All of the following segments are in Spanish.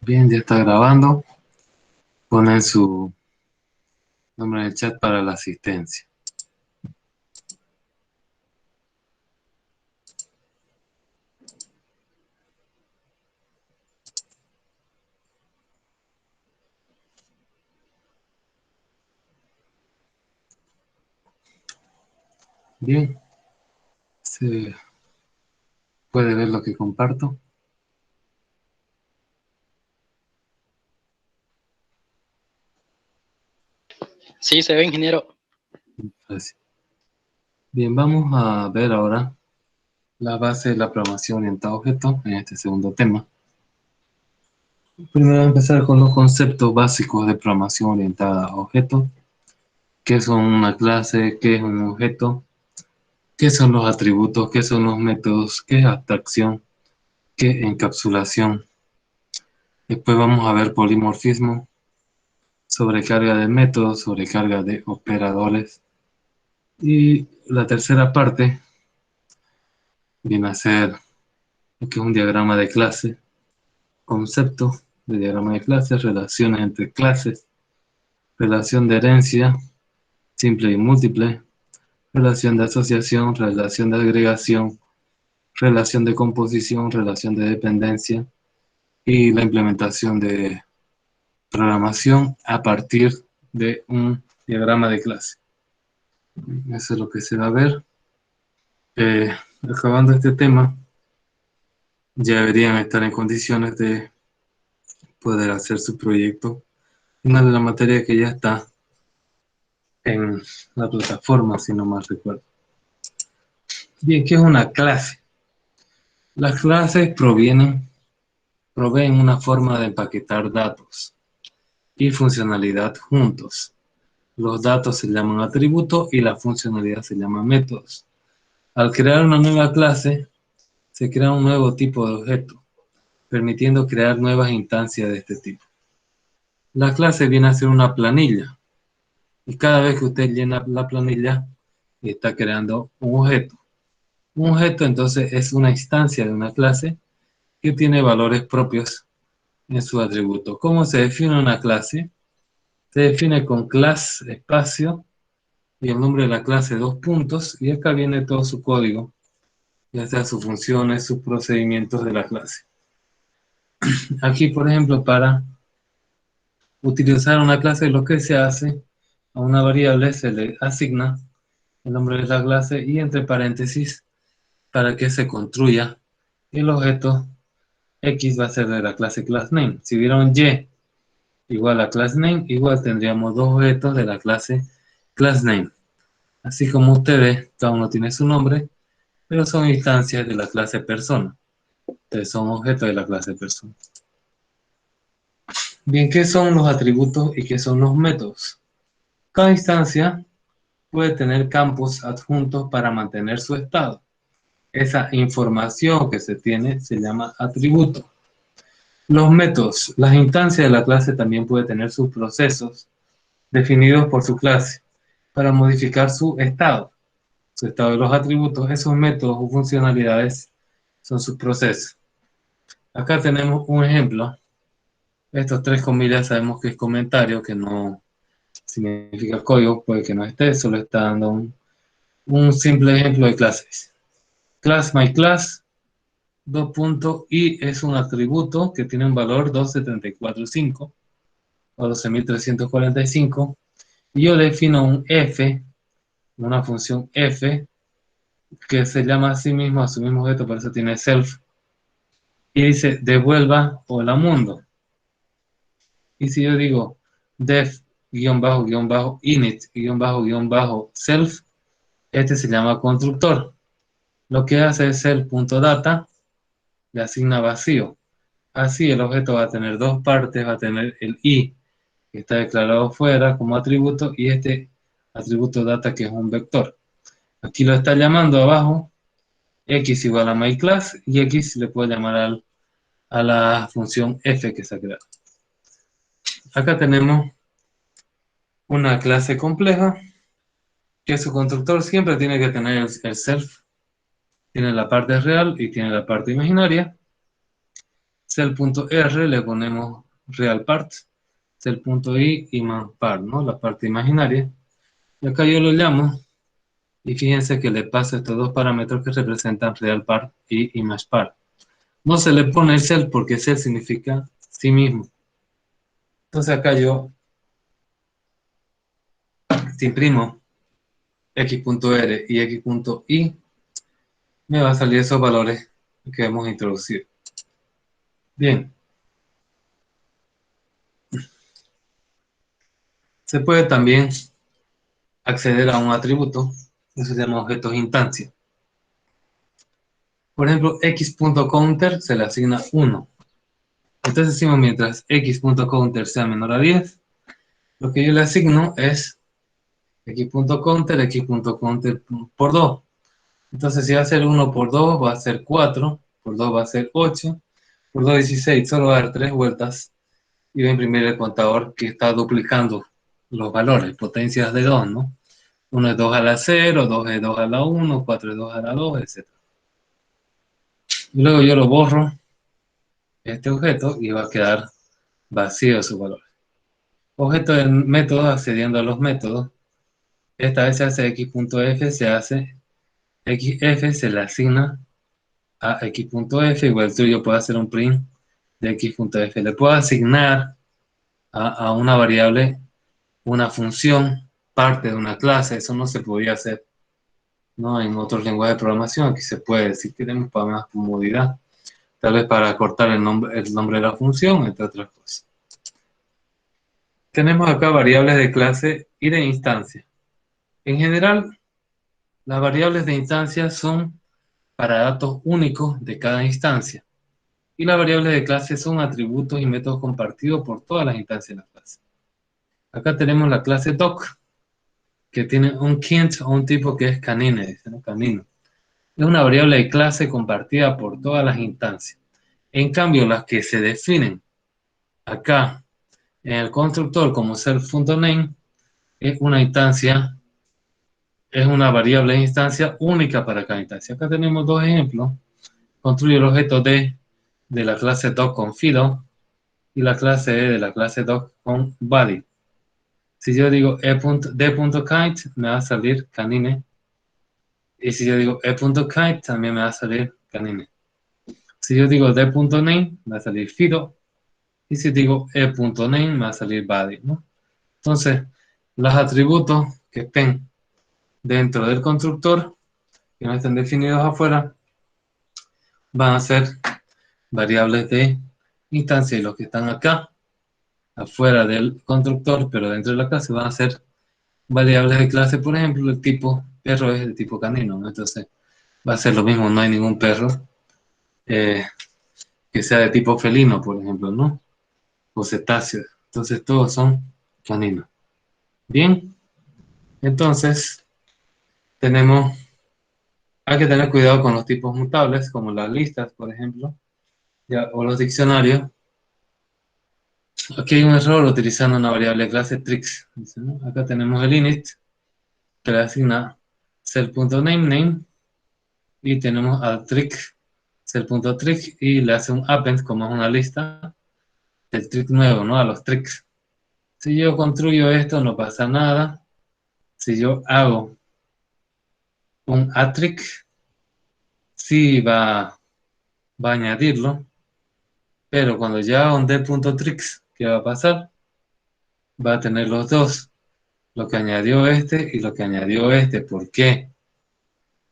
Bien, ya está grabando. Ponen su nombre en el chat para la asistencia. Bien, se puede ver lo que comparto. Sí, se ve, ingeniero. Gracias. Bien, vamos a ver ahora la base de la programación orientada a objetos en este segundo tema. Primero, empezar con los conceptos básicos de programación orientada a objetos. ¿Qué son una clase? ¿Qué es un objeto? ¿Qué son los atributos? ¿Qué son los métodos? ¿Qué es abstracción? ¿Qué es encapsulación? Después vamos a ver polimorfismo, sobrecarga de métodos, sobrecarga de operadores. Y la tercera parte viene a ser lo que es un diagrama de clase, concepto de diagrama de clase, relaciones entre clases, relación de herencia, simple y múltiple, relación de asociación, relación de agregación, relación de composición, relación de dependencia y la implementación de programación a partir de un diagrama de clase. Eso es lo que se va a ver. Acabando este tema, ya deberían estar en condiciones de poder hacer su proyecto. Una de las materias que ya está en la plataforma, si no mal recuerdo. Bien, ¿qué es una clase? Las clases proveen una forma de empaquetar datos y funcionalidad juntos. Los datos se llaman atributos y la funcionalidad se llama métodos. Al crear una nueva clase, se crea un nuevo tipo de objeto, permitiendo crear nuevas instancias de este tipo. La clase viene a ser una planilla, y cada vez que usted llena la planilla, está creando un objeto. Un objeto entonces es una instancia de una clase que tiene valores propios en su atributo. ¿Cómo se define una clase? Se define con class espacio y el nombre de la clase dos puntos, y acá viene todo su código, ya sea sus funciones, sus procedimientos de la clase. Aquí, por ejemplo, para utilizar una clase, lo que se hace a una variable se le asigna el nombre de la clase y entre paréntesis para que se construya el objeto X va a ser de la clase className. Si vieron Y igual a className, igual tendríamos dos objetos de la clase className. Así como ustedes, cada uno tiene su nombre, pero son instancias de la clase persona. Entonces son objetos de la clase persona. Bien, ¿qué son los atributos y qué son los métodos? Cada instancia puede tener campos adjuntos para mantener su estado. Esa información que se tiene se llama atributo. Los métodos. Las instancias de la clase también pueden tener sus procesos definidos por su clase para modificar su estado de los atributos. Esos métodos o funcionalidades son sus procesos. Acá tenemos un ejemplo. Estos tres comillas sabemos que es comentario, que no significa código, puede que no esté, solo está dando un simple ejemplo de clases. Class my class, dos puntos, y es un atributo que tiene un valor 274.5 o 12.345. Y yo defino un f, una función f, que se llama a sí mismo, a su mismo objeto, por eso tiene self, y dice devuelva hola mundo. Y si yo digo def init self, este se llama constructor. Lo que hace es self.data, le asigna vacío. Así el objeto va a tener dos partes, va a tener el i, que está declarado fuera como atributo, y este atributo data, que es un vector. Aquí lo está llamando abajo, x igual a myClass, y x le puedo llamar a la función f que se ha creado. Acá tenemos una clase compleja, que su constructor siempre tiene que tener el self, tiene la parte real y tiene la parte imaginaria. cell.r le ponemos real part, cell.i image part, ¿no? La parte imaginaria. Y acá yo lo llamo, y fíjense que le paso estos dos parámetros que representan real part y image part. No se le pone el cell porque cell significa sí mismo. Entonces acá yo, si imprimo x.r y x.i, me va a salir esos valores que hemos introducido. Bien. Se puede también acceder a un atributo, eso se llama objetos instancia. Por ejemplo, x.counter se le asigna 1. Entonces decimos, mientras x.counter sea menor a 10, lo que yo le asigno es x.counter por 2. Entonces si va a ser 1 por 2, va a ser 4, por 2 va a ser 8, por 2 16, solo va a dar 3 vueltas y va a imprimir el contador que está duplicando los valores, potencias de 2, ¿no? 1 es 2 a la 0, 2 es 2 a la 1, 4 es 2 a la 2, etc. Y luego yo lo borro, este objeto, y va a quedar vacío su valor. Objeto del método accediendo a los métodos. Esta vez se hace x.f, se hace xf, se le asigna a x.f, igual tú yo puedo hacer un print de x.f. Le puedo asignar a una variable una función, parte de una clase. Eso no se podía hacer, ¿no? En otros lenguajes de programación. Aquí se puede, si queremos, para más comodidad. Tal vez para cortar el nombre de la función, entre otras cosas. Tenemos acá variables de clase y de instancia. En general, las variables de instancia son para datos únicos de cada instancia. Y las variables de clase son atributos y métodos compartidos por todas las instancias de la clase. Acá tenemos la clase doc, que tiene un kind o un tipo que es canine, dice, ¿no? Canino. Es una variable de clase compartida por todas las instancias. En cambio, las que se definen acá en el constructor como self.name es una instancia, es una variable de instancia única para cada instancia. Acá tenemos dos ejemplos. Construye el objeto D de la clase doc con Fido y la clase E de la clase doc con body. Si yo digo d.kite, me va a salir canine. Y si yo digo e.kite, también me va a salir canine. Si yo digo d.name, me va a salir Fido. Y si digo e.name, me va a salir body, ¿no? Entonces, los atributos que estén dentro del constructor, que no estén definidos afuera, van a ser variables de instancia, y los que están acá, afuera del constructor, pero dentro de la clase, van a ser variables de clase. Por ejemplo, el tipo perro es de tipo canino, ¿no? Entonces va a ser lo mismo, no hay ningún perro que sea de tipo felino, por ejemplo, ¿no? O cetáceo. Entonces todos son caninos. Bien, entonces hay que tener cuidado con los tipos mutables, como las listas, por ejemplo, o los diccionarios. Aquí hay un error utilizando una variable de clase tricks. ¿No? Acá tenemos el init, que le asigna cell.name y tenemos al trick, cell.trick, y le hace un append, como es una lista, del trick nuevo, ¿no? A los tricks. Si yo construyo esto, no pasa nada. Si yo hago un atrick, sí va a añadirlo, pero cuando ya haga un d.tricks, ¿qué va a pasar? Va a tener los dos, lo que añadió este y lo que añadió este. ¿Por qué?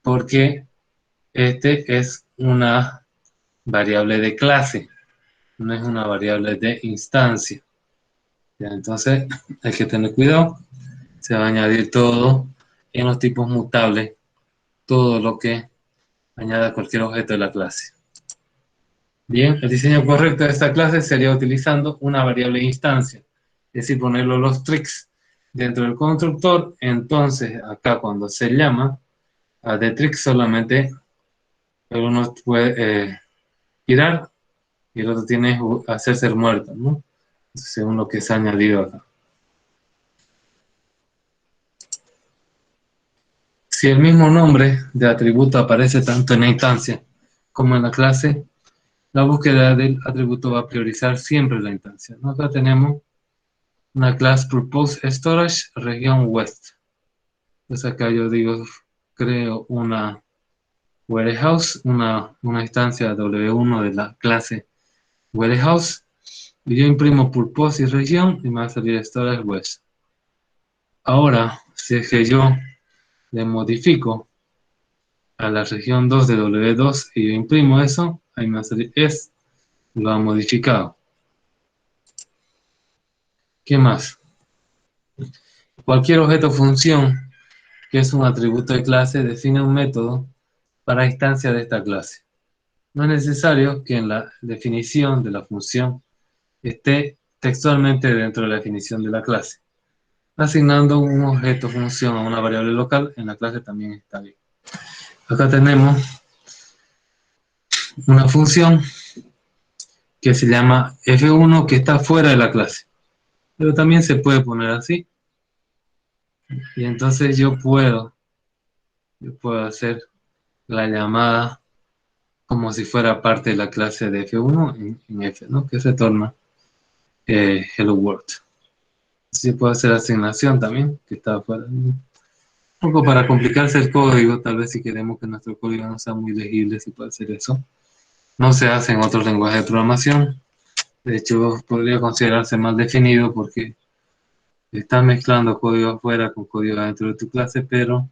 Porque este es una variable de clase, no es una variable de instancia. ¿Ya? Entonces hay que tener cuidado. Se va a añadir todo en los tipos mutables, todo lo que añada cualquier objeto de la clase. Bien, el diseño correcto de esta clase sería utilizando una variable de instancia, es decir, ponerlo los tricks dentro del constructor. Entonces acá cuando se llama a de tricks, solamente uno puede girar y el otro tiene que hacerse el muerto, ¿no? Según lo que se ha añadido acá. Si el mismo nombre de atributo aparece tanto en la instancia como en la clase, La búsqueda del atributo va a priorizar siempre la instancia, ¿no? Acá tenemos una clase Purpose Storage región West. Entonces acá yo digo, creo una warehouse, una instancia W1 de la clase warehouse, y yo imprimo Purpose y región y me va a salir Storage West. Ahora, si es que yo le modifico a la región 2 de W2 y yo imprimo eso, ahí me va a salir es, lo ha modificado. ¿Qué más? Cualquier objeto o función que es un atributo de clase define un método para instancia de esta clase. No es necesario que en la definición de la función esté textualmente dentro de la definición de la clase. Asignando un objeto o función a una variable local en la clase también está bien. Acá tenemos una función que se llama F1 que está fuera de la clase. Pero también se puede poner así. Y entonces yo puedo hacer la llamada como si fuera parte de la clase de F1 en F, ¿no? Que retorna Hello World. Sí puedo hacer asignación también, que está afuera. Un poco para complicarse el código, tal vez si queremos que nuestro código no sea muy legible, se puede hacer eso. No se hace en otros lenguajes de programación. De hecho, podría considerarse mal definido porque estás mezclando código afuera con código dentro de tu clase, pero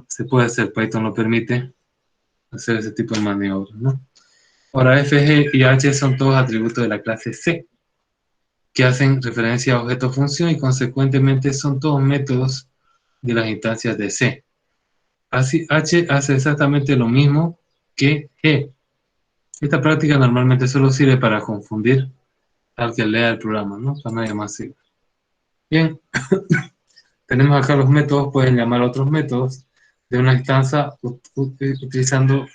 se puede hacer. Python lo permite hacer ese tipo de maniobras, ¿no? Ahora, F, G y H son todos atributos de la clase C, que hacen referencia a objeto función y consecuentemente son todos métodos de las instancias de C. Así, H hace exactamente lo mismo que G. Esta práctica normalmente solo sirve para confundir al que lea el programa, ¿no? Para nadie más sirve. Bien, tenemos acá los métodos, pueden llamar a otros métodos de una instancia utilizando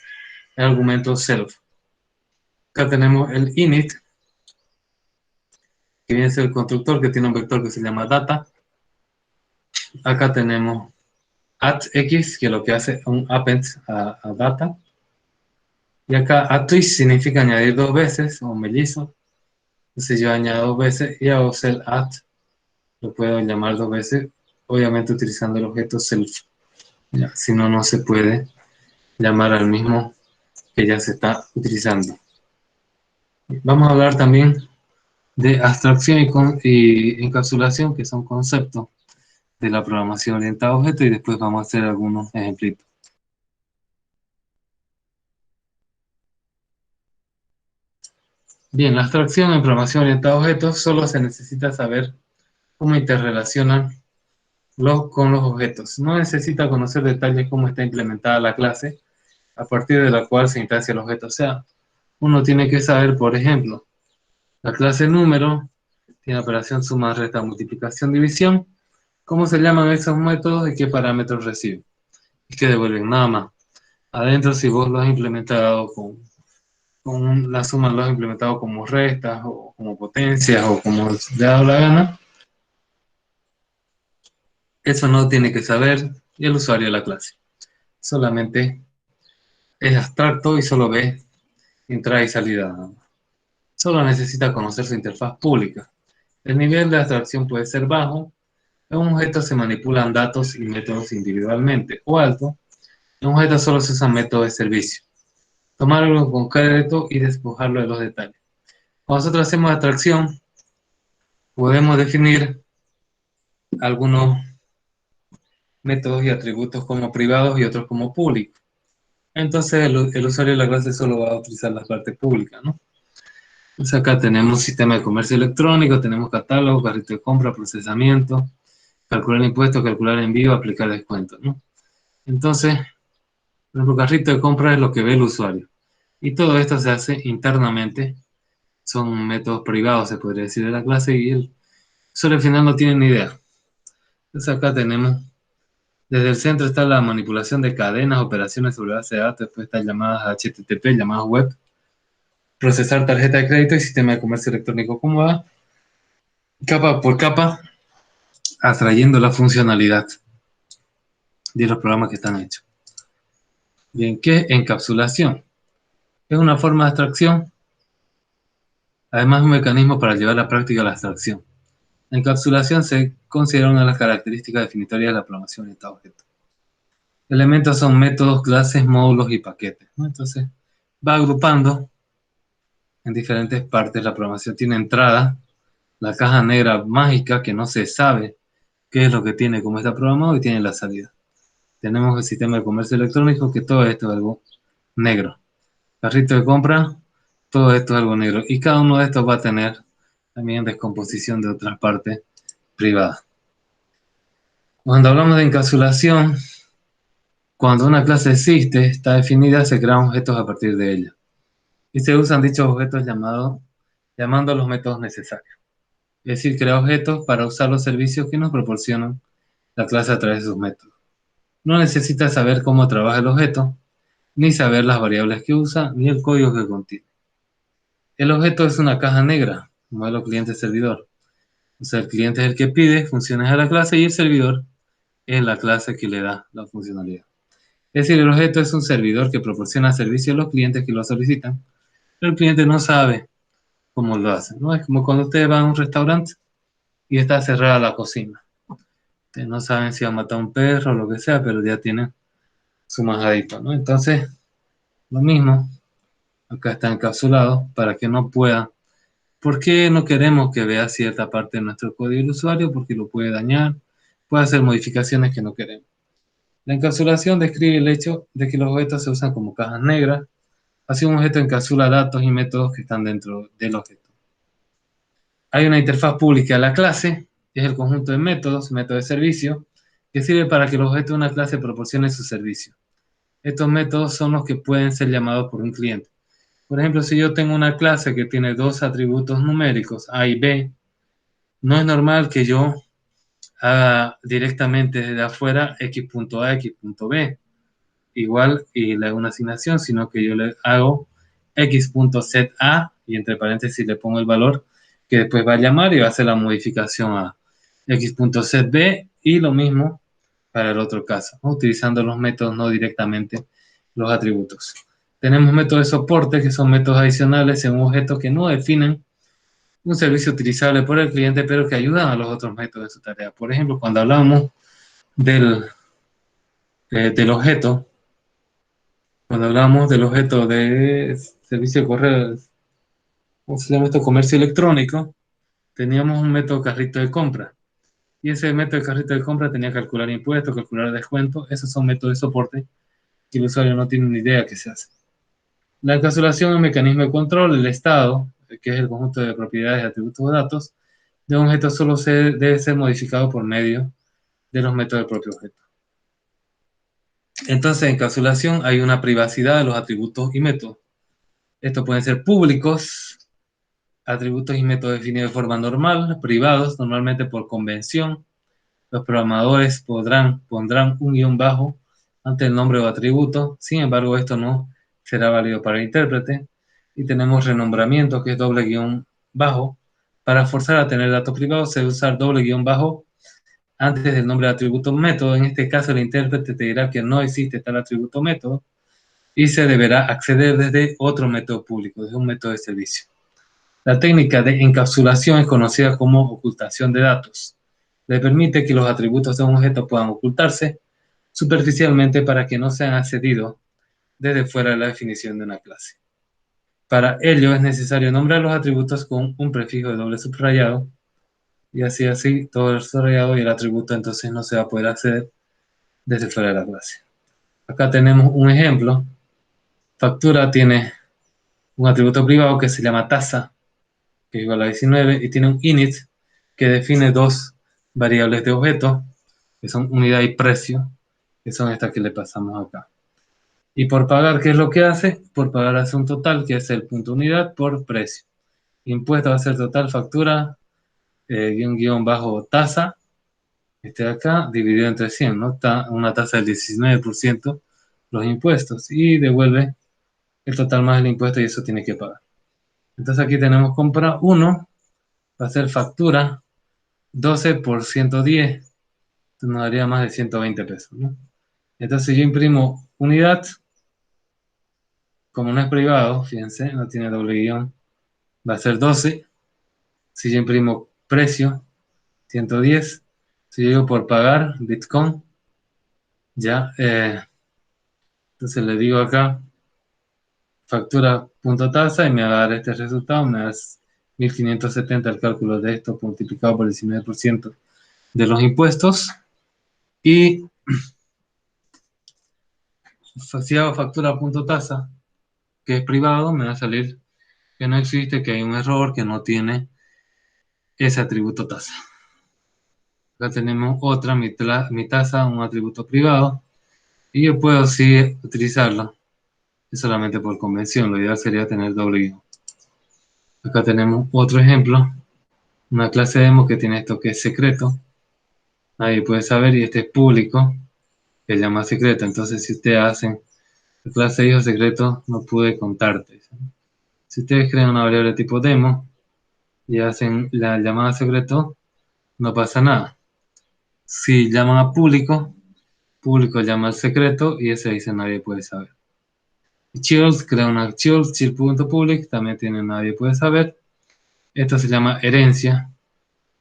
el argumento self. Acá tenemos el init, que viene a ser el constructor que tiene un vector que se llama data. Acá tenemos @x, que lo que hace un append a data. Y acá @twist significa añadir dos veces, o mellizo. Entonces yo añado dos veces y hago el add, lo puedo llamar dos veces, obviamente utilizando el objeto self. Ya, si no, no se puede llamar al mismo que ya se está utilizando. Vamos a hablar también de abstracción y encapsulación, que son conceptos de la programación orientada a objetos, y después vamos a hacer algunos ejemplitos. Bien, la abstracción en programación orientada a objetos solo se necesita saber cómo interrelacionan con los objetos. No necesita conocer detalles cómo está implementada la clase a partir de la cual se instancia el objeto. O sea, uno tiene que saber, por ejemplo, la clase número tiene operación suma, resta, multiplicación, división. ¿Cómo se llaman esos métodos y qué parámetros reciben? Y qué devuelven, nada más. Adentro, si vos lo has implementado con la suma, lo has implementado como restas o como potencias o como le ha dado la gana, eso no tiene que saber el usuario de la clase. Solamente es abstracto y solo ve entrada y salida. Solo necesita conocer su interfaz pública. El nivel de abstracción puede ser bajo. En un objeto se manipulan datos y métodos individualmente. O alto. En un objeto solo se usan métodos de servicio. Tomarlo en concreto y despojarlo de los detalles. Cuando nosotros hacemos abstracción, podemos definir algunos métodos y atributos como privados y otros como públicos. Entonces el usuario de la clase solo va a utilizar la parte pública, ¿no? Entonces acá tenemos sistema de comercio electrónico, tenemos catálogo, carrito de compra, procesamiento, calcular impuestos, calcular envío, aplicar descuentos, ¿no? Entonces, por ejemplo, carrito de compra es lo que ve el usuario. Y todo esto se hace internamente. Son métodos privados, se podría decir, de la clase, y el usuario al final no tiene ni idea. Entonces acá tenemos, desde el centro está la manipulación de cadenas, operaciones sobre base de datos, después están llamadas HTTP, llamadas web, procesar tarjeta de crédito y sistema de comercio electrónico. ¿Cómo va? Capa por capa, atrayendo la funcionalidad de los programas que están hechos. Bien, ¿qué es encapsulación? Es una forma de abstracción Además, un mecanismo para llevar a la práctica la abstracción. La encapsulación se considera una de las características definitorias de la programación orientada a objetos. Elementos son métodos, clases, módulos y paquetes, ¿no? Entonces, va agrupando en diferentes partes. La programación tiene entrada, la caja negra mágica que no se sabe qué es lo que tiene, cómo está programado, y tiene la salida. Tenemos el sistema de comercio electrónico, que todo esto es algo negro. Carrito de compra, todo esto es algo negro. Y cada uno de estos va a tener también descomposición de otras partes privadas. Cuando hablamos de encapsulación, cuando una clase existe, está definida, se crean objetos a partir de ella. Y se usan dichos objetos llamando a los métodos necesarios. Es decir, crea objetos para usar los servicios que nos proporcionan la clase a través de sus métodos. No necesita saber cómo trabaja el objeto, ni saber las variables que usa, ni el código que contiene. El objeto es una caja negra, modelo cliente-servidor. O sea, el cliente es el que pide funciones a la clase y el servidor es la clase que le da la funcionalidad. Es decir, el objeto es un servidor que proporciona servicio a los clientes que lo solicitan, pero el cliente no sabe cómo lo hace, ¿no? Es como cuando ustedes van a un restaurante y está cerrada la cocina. Ustedes no saben si va a matar a un perro o lo que sea, pero ya tienen su majadito, ¿no? Entonces, lo mismo, acá está encapsulado para que no pueda. ¿Por qué no queremos que vea cierta parte de nuestro código el usuario? Porque lo puede dañar, puede hacer modificaciones que no queremos. La encapsulación describe el hecho de que los objetos se usan como cajas negras. Así un objeto encapsula datos y métodos que están dentro del objeto. Hay una interfaz pública a la clase, que es el conjunto de métodos, método de servicio, que sirve para que los objetos de una clase proporcionen su servicio. Estos métodos son los que pueden ser llamados por un cliente. Por ejemplo, si yo tengo una clase que tiene dos atributos numéricos, A y B, no es normal que yo haga directamente desde afuera x.a, x.b, igual y le hago una asignación, sino que yo le hago x.zA y entre paréntesis le pongo el valor que después va a llamar y va a hacer la modificación a x.zb y lo mismo para el otro caso, ¿no? Utilizando los métodos, no directamente los atributos. Tenemos métodos de soporte, que son métodos adicionales en un objeto que no definen un servicio utilizable por el cliente, pero que ayudan a los otros métodos de su tarea. Por ejemplo, cuando hablamos del objeto, cuando hablamos del objeto de servicio de correo, ¿cómo se llama esto? Comercio electrónico, teníamos un método carrito de compra. Y ese método de carrito de compra tenía que calcular impuestos, calcular descuentos. Esos son métodos de soporte que el usuario no tiene ni idea qué se hace. La encapsulación es un mecanismo de control. El estado, que es el conjunto de propiedades, atributos o datos, de un objeto solo debe ser modificado por medio de los métodos del propio objeto. Entonces, en encapsulación hay una privacidad de los atributos y métodos. Estos pueden ser públicos, atributos y métodos definidos de forma normal, privados, normalmente por convención. Los programadores pondrán un guión bajo ante el nombre o atributo. Sin embargo, esto no será válido para el intérprete. Y tenemos renombramiento, que es doble guión bajo. Para forzar a tener datos privados, se debe usar doble guión bajo antes del nombre de atributo método. En este caso, el intérprete te dirá que no existe tal atributo método y se deberá acceder desde otro método público, desde un método de servicio. La técnica de encapsulación es conocida como ocultación de datos. Le permite que los atributos de un objeto puedan ocultarse superficialmente para que no sean accedidos desde fuera de la definición de una clase. Para ello es necesario nombrar los atributos con un prefijo de doble subrayado y así todo el subrayado y el atributo entonces no se va a poder acceder desde fuera de la clase. Acá tenemos un ejemplo. Factura tiene un atributo privado que se llama tasa, que es igual a 19, y tiene un init que define dos variables de objeto, que son unidad y precio, que son estas que le pasamos acá. Y por pagar, ¿qué es lo que hace? Por pagar hace un total, que es el punto unidad por precio. Impuesto va a ser total factura, guión bajo tasa, este de acá, dividido entre 100, ¿no? Está una tasa del 19% los impuestos, y devuelve el total más el impuesto, y eso tiene que pagar. Entonces aquí tenemos compra 1, va a ser factura 12 por 110, entonces nos daría más de 120 pesos, ¿no? Entonces yo imprimo unidad, como no es privado, fíjense, no tiene doble guión, va a ser 12. Si yo imprimo precio, 110. Si yo digo por pagar, Bitcoin, ya. Entonces le digo acá, factura.tasa y me va a dar este resultado. Me da 1570 el cálculo de esto multiplicado por el 19% de los impuestos. Y si hago factura.tasa, que es privado, me va a salir que no existe, que hay un error, que no tiene ese atributo tasa. Acá tenemos otra, mi tasa, un atributo privado, y yo puedo sí utilizarlo, solamente por convención. Lo ideal sería tener doble guión. Acá tenemos otro ejemplo, una clase demo que tiene esto que es secreto. Nadie puede saber, y este es público, que se llama secreto. Entonces, si ustedes hacen la clase hijo secreto, no pude contarte. Si ustedes crean una variable tipo demo y hacen la llamada secreto, no pasa nada. Si llaman a público, público llama al secreto y ese dice nadie puede saber. Chills crea una chill.public, también tiene nadie puede saber. Esto se llama herencia,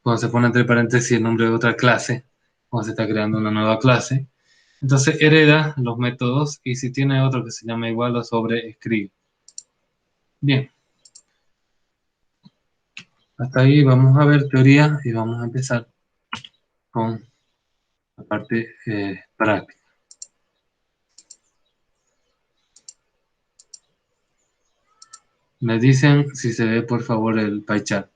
cuando se pone entre paréntesis el nombre de otra clase, cuando se está creando una nueva clase. Entonces hereda los métodos y si tiene otro que se llama igual lo sobreescribe. Bien, hasta ahí vamos a ver teoría y vamos a empezar con la parte práctica. Me dicen si se ve por favor el pie chart.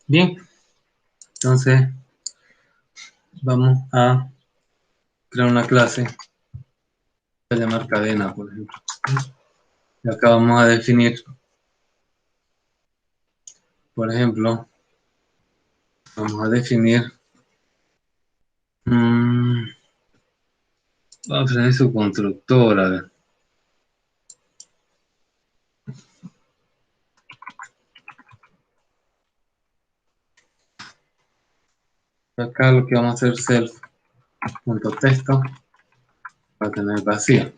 Bien, entonces vamos a crear una clase, voy a llamar cadena, por ejemplo. Y acá vamos a definir, por ejemplo, vamos a definir, vamos a definir su constructor, a ver. Acá lo que vamos a hacer self.texto para tener vacío.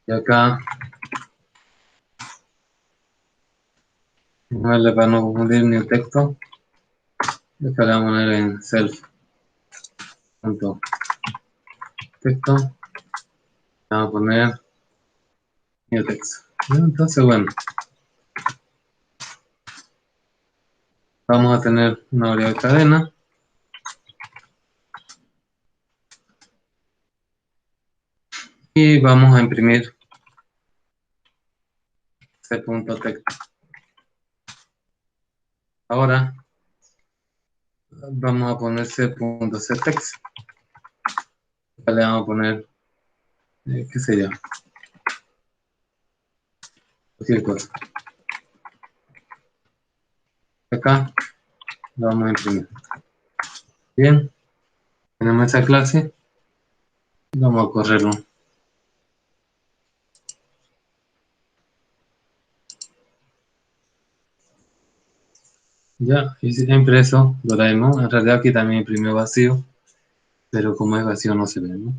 Y acá, para no confundir ni el texto, acá le vamos a poner en self.texto, vamos a poner new text. Entonces, bueno, vamos a tener una variable cadena. Y vamos a imprimir c.text. Ahora vamos a poner c.ctext. Acá le vamos a poner, qué sé yo, cualquier cosa. Acá lo vamos a imprimir. Bien, tenemos esa clase. Vamos a correrlo. Ya, impreso Doraemon. En realidad aquí también imprimió vacío, pero como es vacío no se ve, ¿no?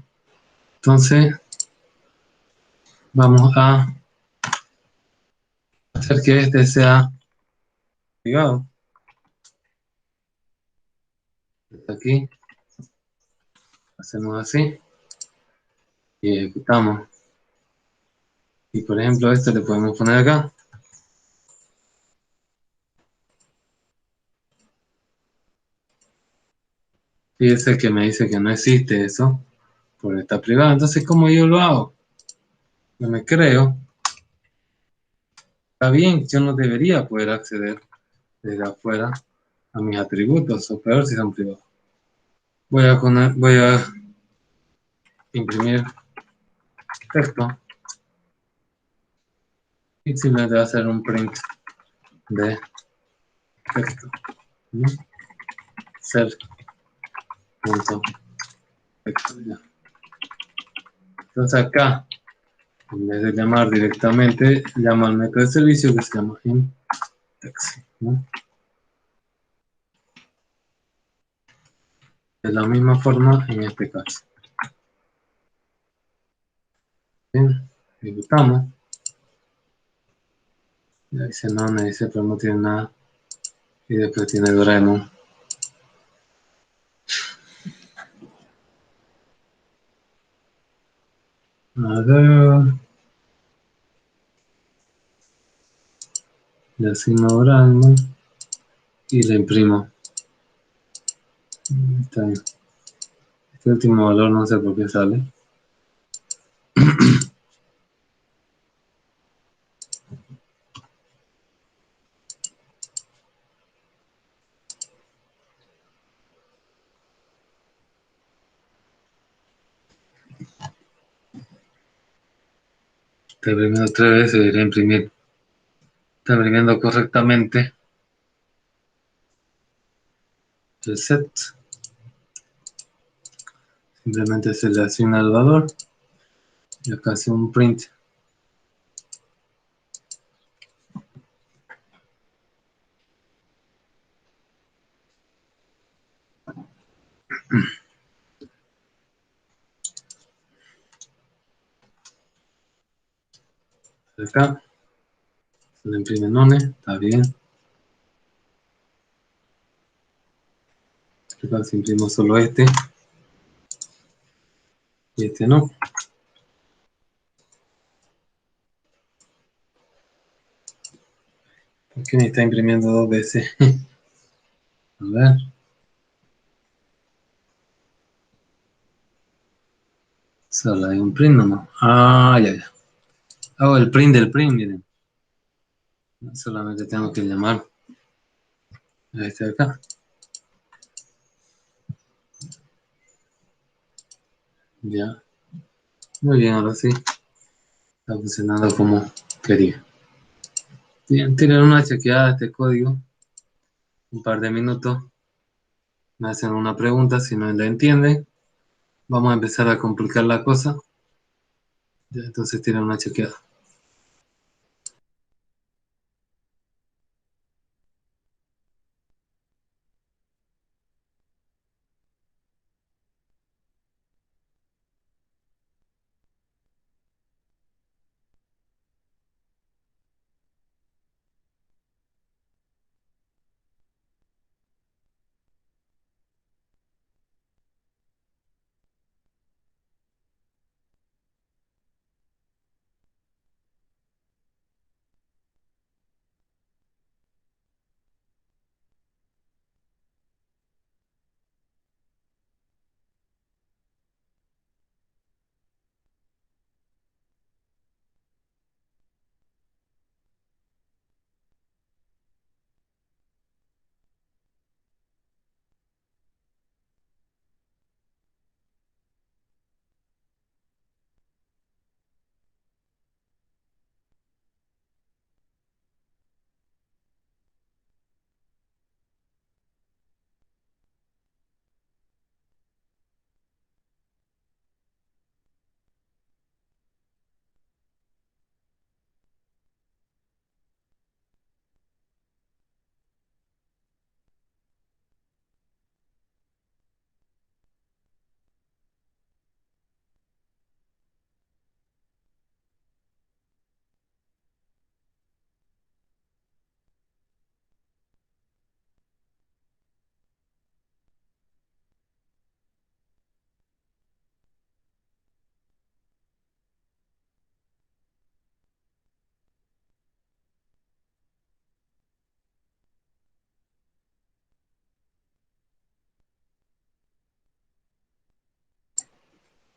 Entonces, vamos a hacer que este sea privado. Aquí, hacemos así y ejecutamos. Y por ejemplo, esto le podemos poner acá. Fíjese que me dice que no existe eso, porque está privado. Entonces, ¿cómo yo lo hago? No me creo. Está bien, yo no debería poder acceder desde afuera a mis atributos, o peor si son privados. Voy a imprimir texto y simplemente va a hacer un print de texto. Ser punto texto, ya. Entonces acá, en vez de llamar directamente, llamo al método de servicio que se llama inText, ¿no? De la misma forma en este caso. Bien, ejecutamos. Ya dice no, me dice pero no tiene nada. Y después tiene Doraemon. A ver. Le asigno Doraemon. Y le imprimo. Está bien. Este último valor no sé por qué sale. Está imprimiendo 3 veces, debería imprimir. Está imprimiendo correctamente. Reset. Simplemente se le asigna el valor. Y acá hace un print. Acá se le imprime none. Está bien. Acá se imprimo solo este. Y este no. ¿Por qué me está imprimiendo 2 veces? A ver. Solo hay un print nomás. Ah, ya. Hago el print del print, miren. Solamente tengo que llamar a este de acá. Ya. Muy bien, ahora sí. Está funcionando como quería. Bien, tienen una chequeada de este código. Un par de minutos. Me hacen una pregunta, si no la entienden. Vamos a empezar a complicar la cosa. Ya, entonces tienen una chequeada.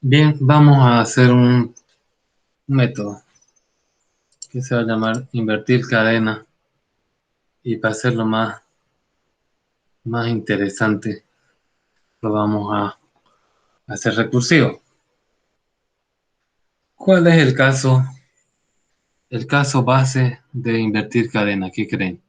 Bien, vamos a hacer un método que se va a llamar invertir cadena. Y para hacerlo más interesante, lo vamos a hacer recursivo. ¿Cuál es el caso base de invertir cadena? ¿Qué creen?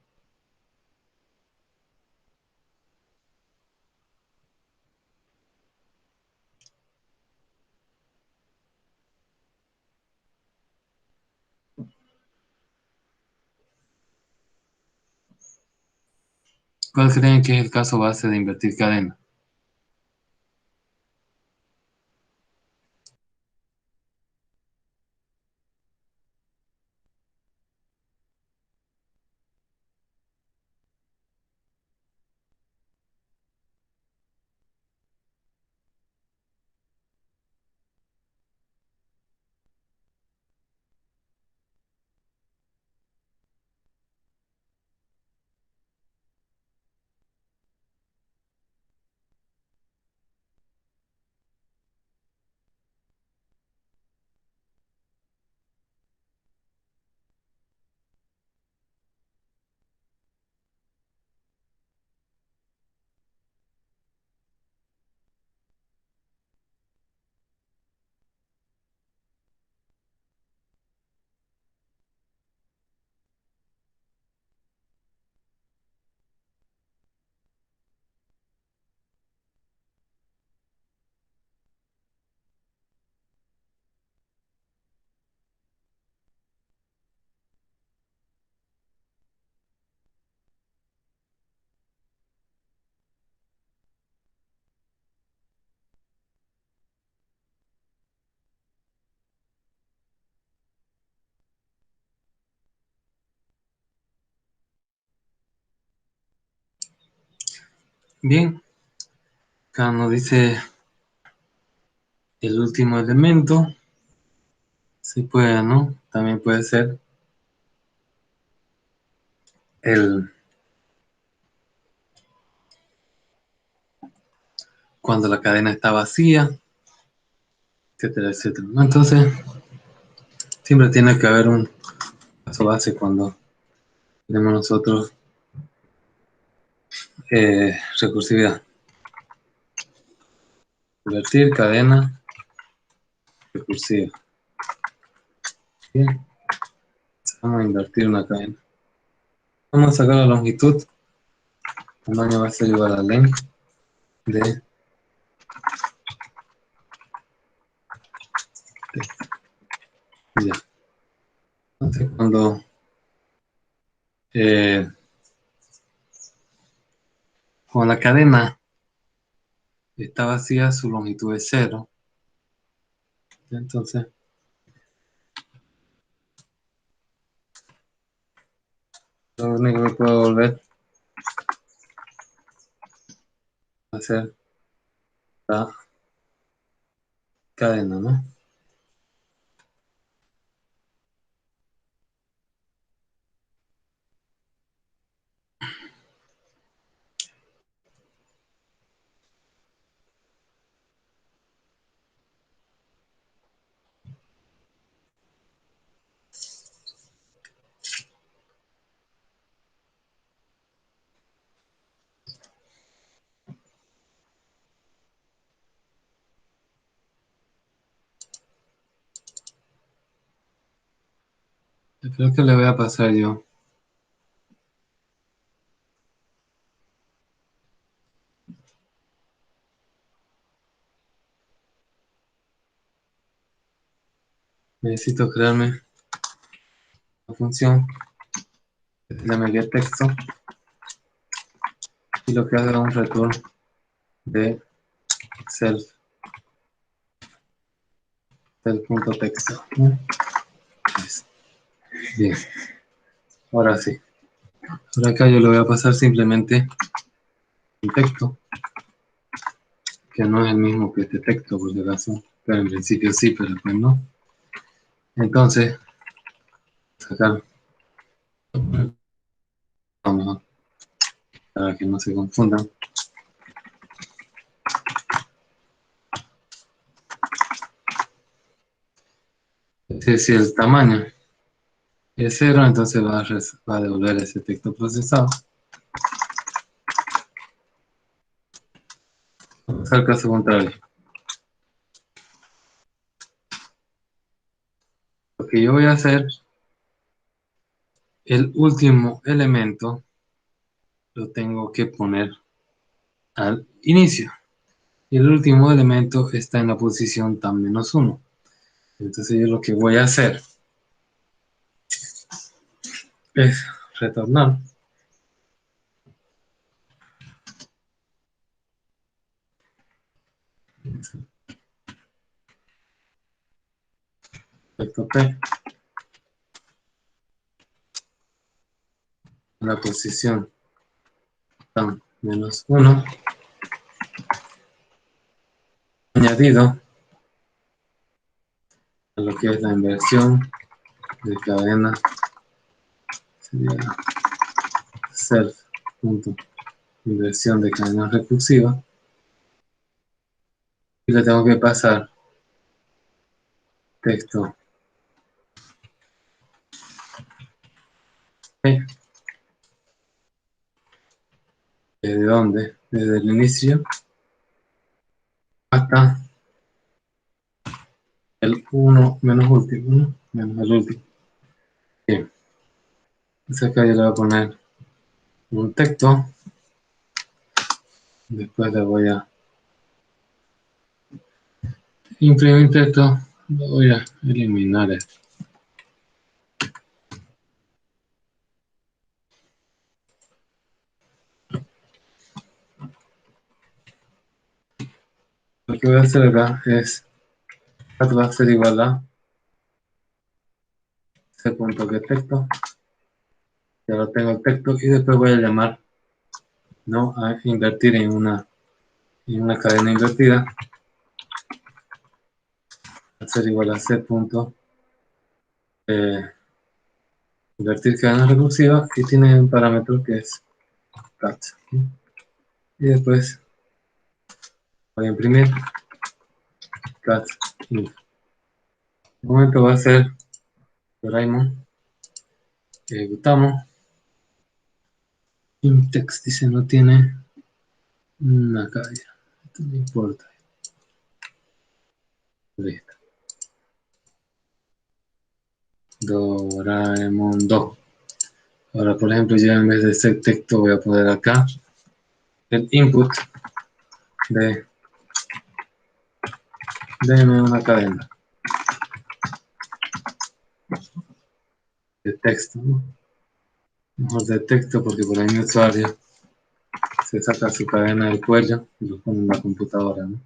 ¿Cuál creen que es el caso base de invertir cadena? Bien, acá nos dice el último elemento. Sí puede, ¿no? También puede ser el cuando la cadena está vacía, etcétera, etcétera, ¿no? Entonces, siempre tiene que haber un caso base cuando tenemos nosotros recursividad. Invertir cadena recursiva. Bien, vamos a invertir una cadena. Vamos a sacar la longitud. El tamaño va a ser igual a len de ya. Entonces, eh, cuando la cadena está vacía, su longitud es 0. Entonces, lo único que puedo volver a hacer la cadena, ¿no? Creo que le voy a pasar yo. Necesito crearme una función que se llame getTexto y lo que haga es un return de self.texto. Bien, ahora sí. Por acá yo le voy a pasar simplemente un texto, que no es el mismo que este texto, por si acaso, pero en principio sí, pero después no. Entonces, sacar, vamos para que no se confundan. Si el tamaño es 0, entonces va a devolver ese texto procesado. Vamos al caso contrario. Lo que yo voy a hacer, el último elemento lo tengo que poner al inicio. Y el último elemento está en la posición tan -1. Entonces yo lo que voy a hacer es retornar Texto P. La posición tan -1 añadido a lo que es la inversión de cadena, sería self.inversión de cadena recursiva, y le tengo que pasar texto P. ¿Desde dónde? Desde el inicio hasta el 1 menos último, ¿no? Menos el último. Bien. Entonces acá yo le voy a poner un texto. Después le voy a imprimir texto. Lo voy a eliminar esto. Lo que voy a hacer acá es va a ser igual a c.getTexto. Ya lo tengo el texto y después voy a llamar, ¿no?, a invertir en una cadena invertida. Va a ser igual a invertir cadena recursiva, y tiene un parámetro que es cat. Y después voy a imprimir cat. En el momento va a ser Doraemon. Ejecutamos. Intext dice no tiene una calle. Esto no importa. Listo. Doraemon 2. Ahora, por ejemplo, yo en vez de ese texto voy a poner acá el input de una cadena de texto, ¿no? Mejor de texto, porque por ahí mi usuario se saca su cadena del cuello y lo pone en la computadora, ¿no?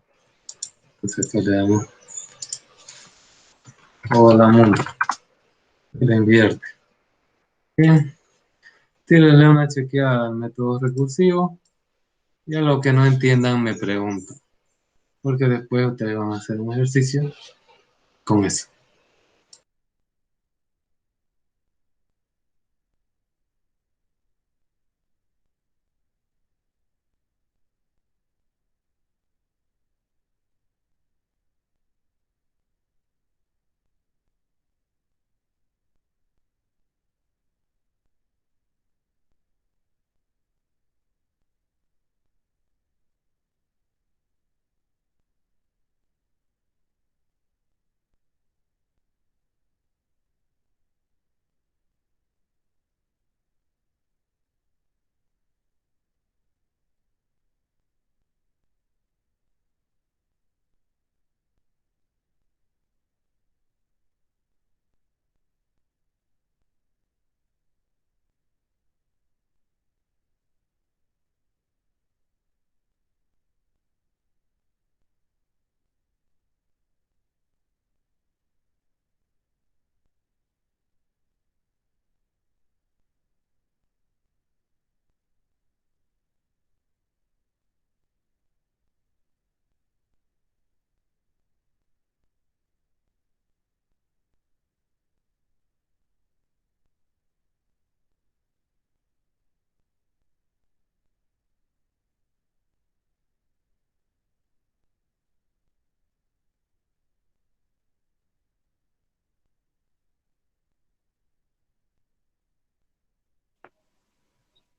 Entonces esto le damos hola mundo y le invierte. Bien, tírenle una chequeada al método recursivo, y a lo que no entiendan me preguntan, porque después ustedes van a hacer un ejercicio con eso.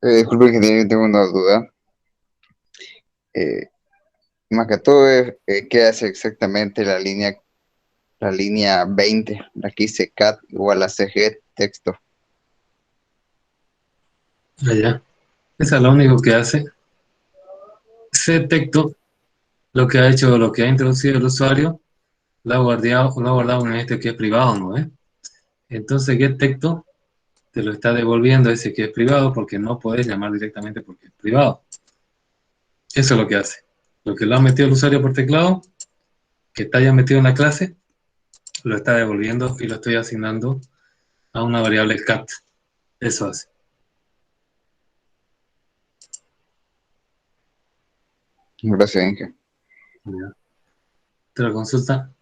Disculpe, ingeniero, tengo una duda. Eh, Más que todo, ¿qué hace exactamente la línea 20? Aquí dice cat igual a cget texto. Allá. Esa es lo único que hace. Ese texto, lo que ha hecho, lo que ha introducido el usuario, lo ha guardado en este que es privado, ¿no? Entonces, getTexto te lo está devolviendo ese que es privado, porque no puedes llamar directamente porque es privado. Eso es lo que hace. Lo que lo ha metido el usuario por teclado, que está ya metido en la clase, lo está devolviendo y lo estoy asignando a una variable cat. Eso hace. Gracias, Inge. Ya. Otra consulta.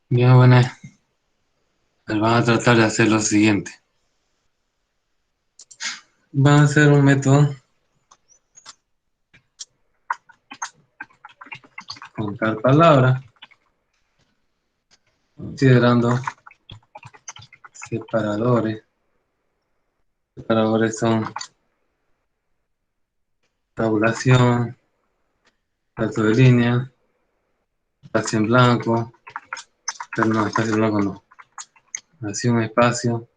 Bien, bueno, van a tratar de hacer lo siguiente. Van a hacer un método contar palabras, considerando separadores. Separadores son tabulación, salto de línea, espacio en blanco, pero no, espacio en blanco no. Así un espacio.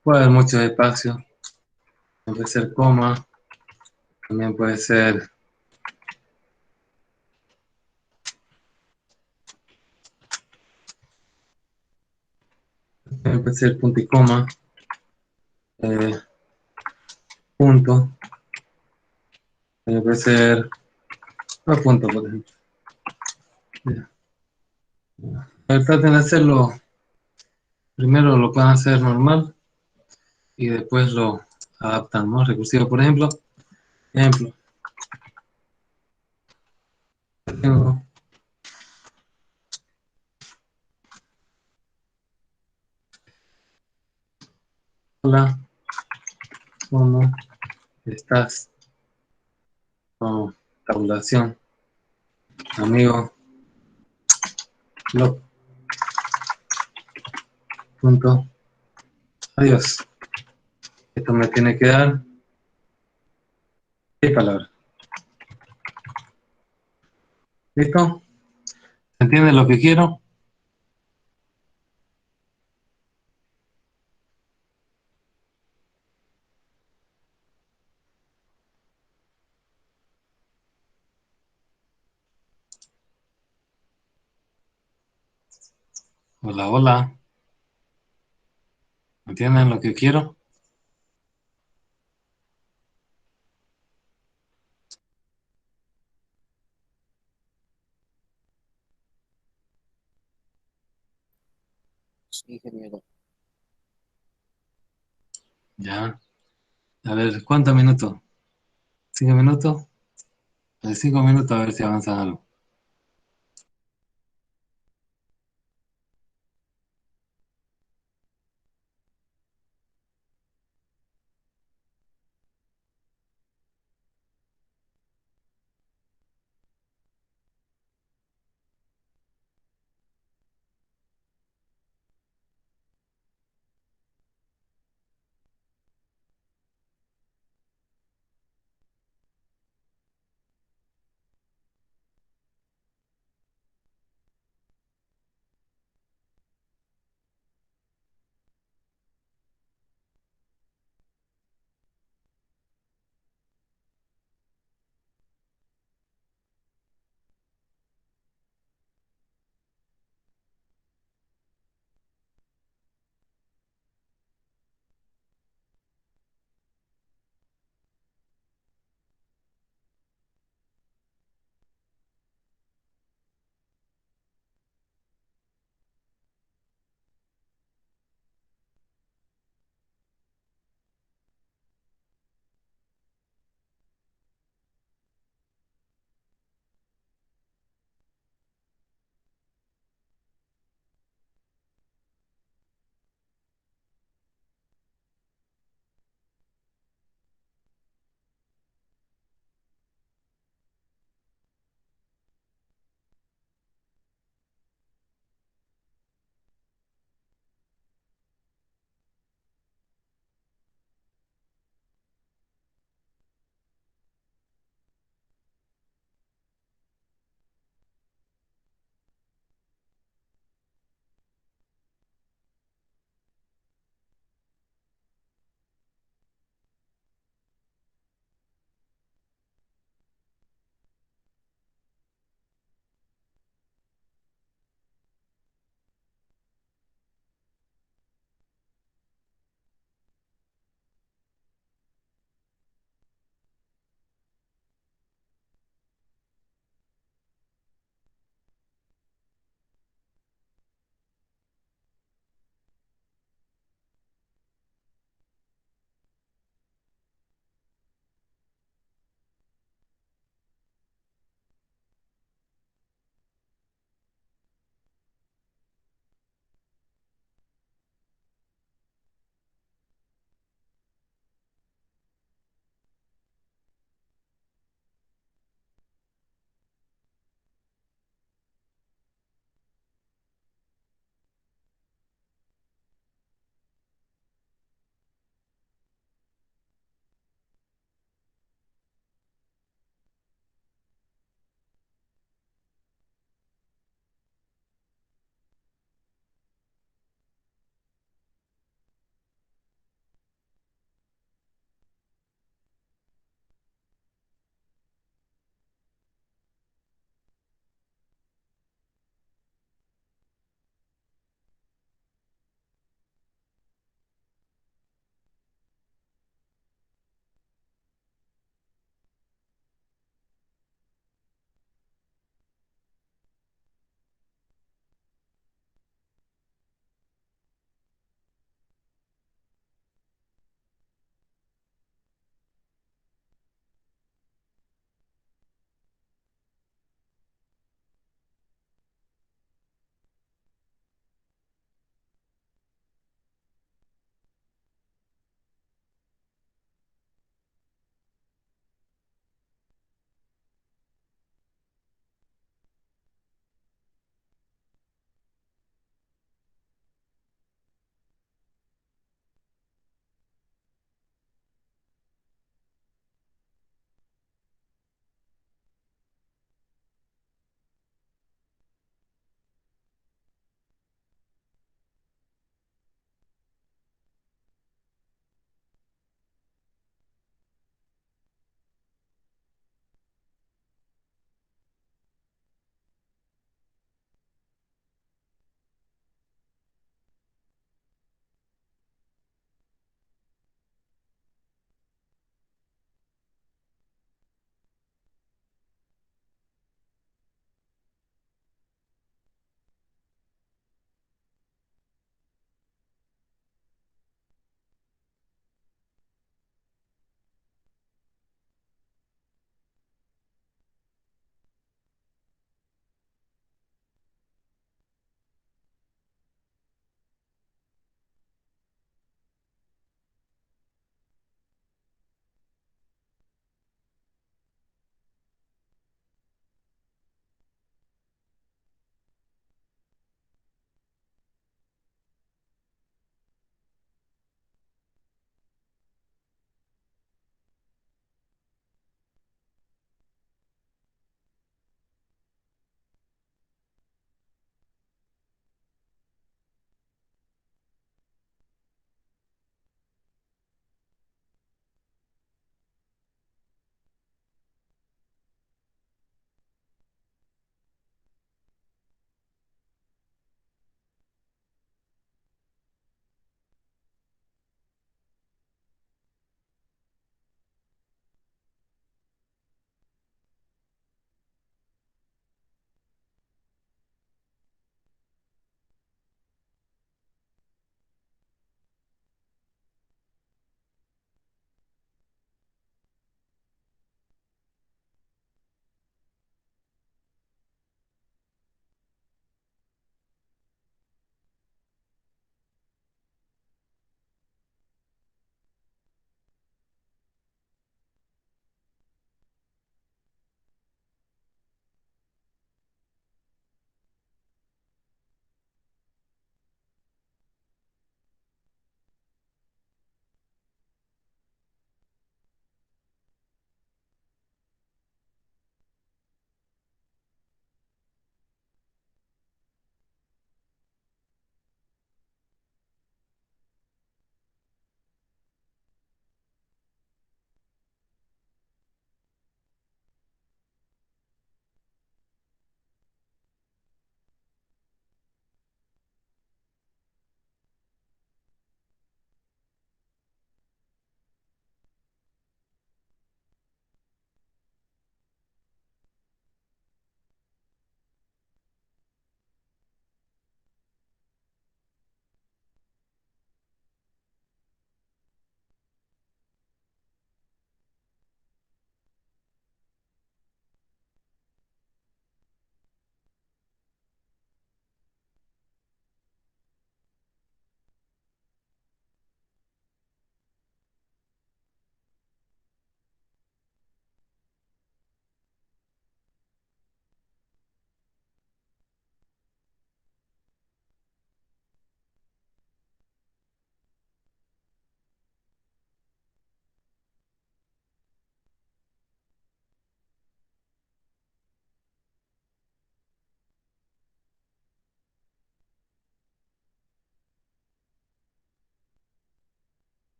Puede haber muchos espacios. Puede ser coma, también puede ser punto y coma, eh, punto, puede ser no punto, por ejemplo. Ya. A ver, traten de hacerlo, primero lo pueden hacer normal y después lo adaptan, ¿no? Recursivo, por ejemplo, tengo hola, ¿cómo estás? Con tabulación, amigo, lo Punto. Adiós. Esto me tiene que dar 6 palabras. ¿Listo? ¿Se entiende lo que quiero? Hola, hola. ¿Entienden lo que quiero? Sí, ingeniero. Ya. A ver, ¿cuántos minutos? ¿5 minutos? De 5 minutos a ver si avanzan algo.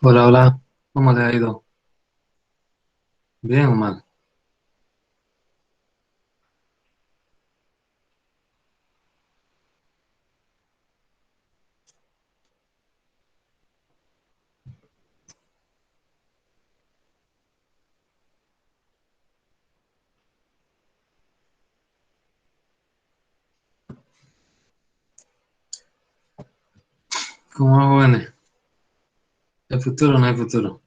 Hola, hola. ¿Cómo te ha ido? ¿Bien o mal? ¿Cómo viene? ¿El futuro o no hay futuro?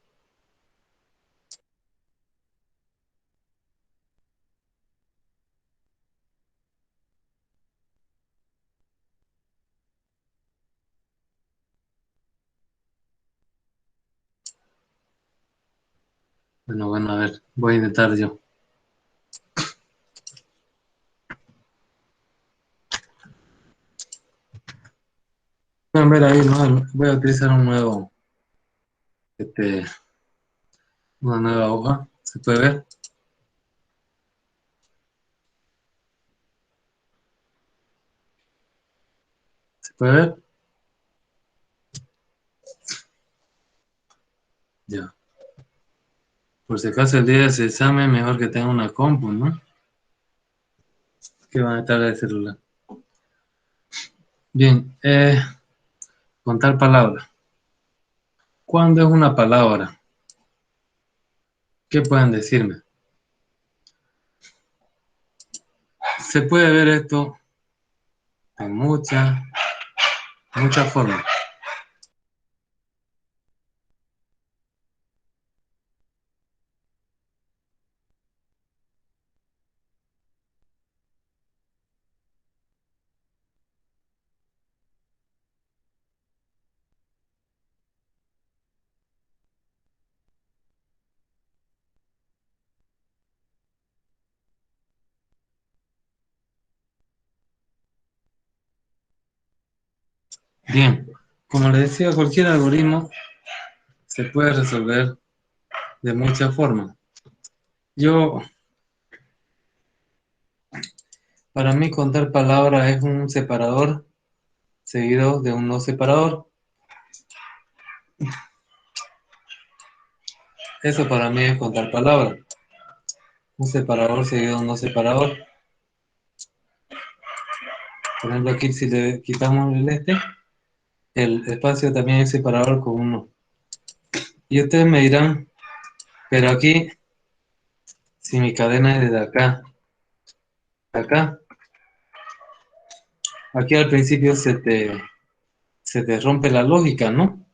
Bueno, a ver, voy a intentar yo. Pueden ver ahí, ¿no? Voy a utilizar este, una nueva hoja. ¿Se puede ver? ¿Se puede ver? Ya. Por si acaso el día de ese examen, mejor que tenga una compu, ¿no? Que van a estar de celular. Bien, contar palabras. ¿Cuándo es una palabra? ¿Qué pueden decirme? Se puede ver esto en muchas formas. Bien, como les decía, cualquier algoritmo se puede resolver de muchas formas. Yo, para mí, contar palabras es un separador seguido de un no separador. Eso para mí es contar palabras. Un separador seguido de un no separador. Por ejemplo, aquí si le quitamos el espacio también es separador con un no. Y ustedes me dirán, pero aquí, si mi cadena es desde acá a acá, aquí al principio se te rompe la lógica, ¿no?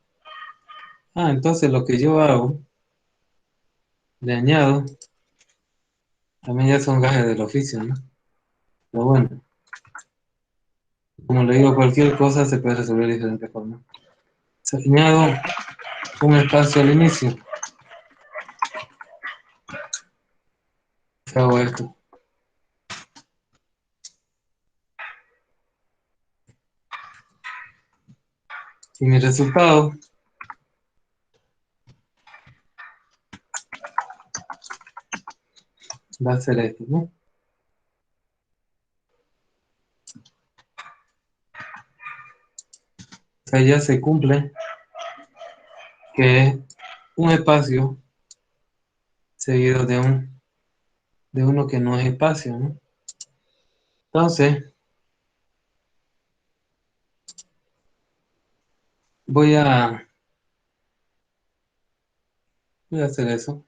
Ah, entonces lo que yo hago, le añado, también ya son gajes del oficio, ¿no? Pero bueno, como le digo, cualquier cosa se puede resolver de diferentes formas. Añado un espacio al inicio. Hago esto. Y mi resultado va a ser esto, ¿no? O sea, ya se cumple que es un espacio seguido de uno que no es espacio, ¿no? Entonces, voy a, voy a hacer eso.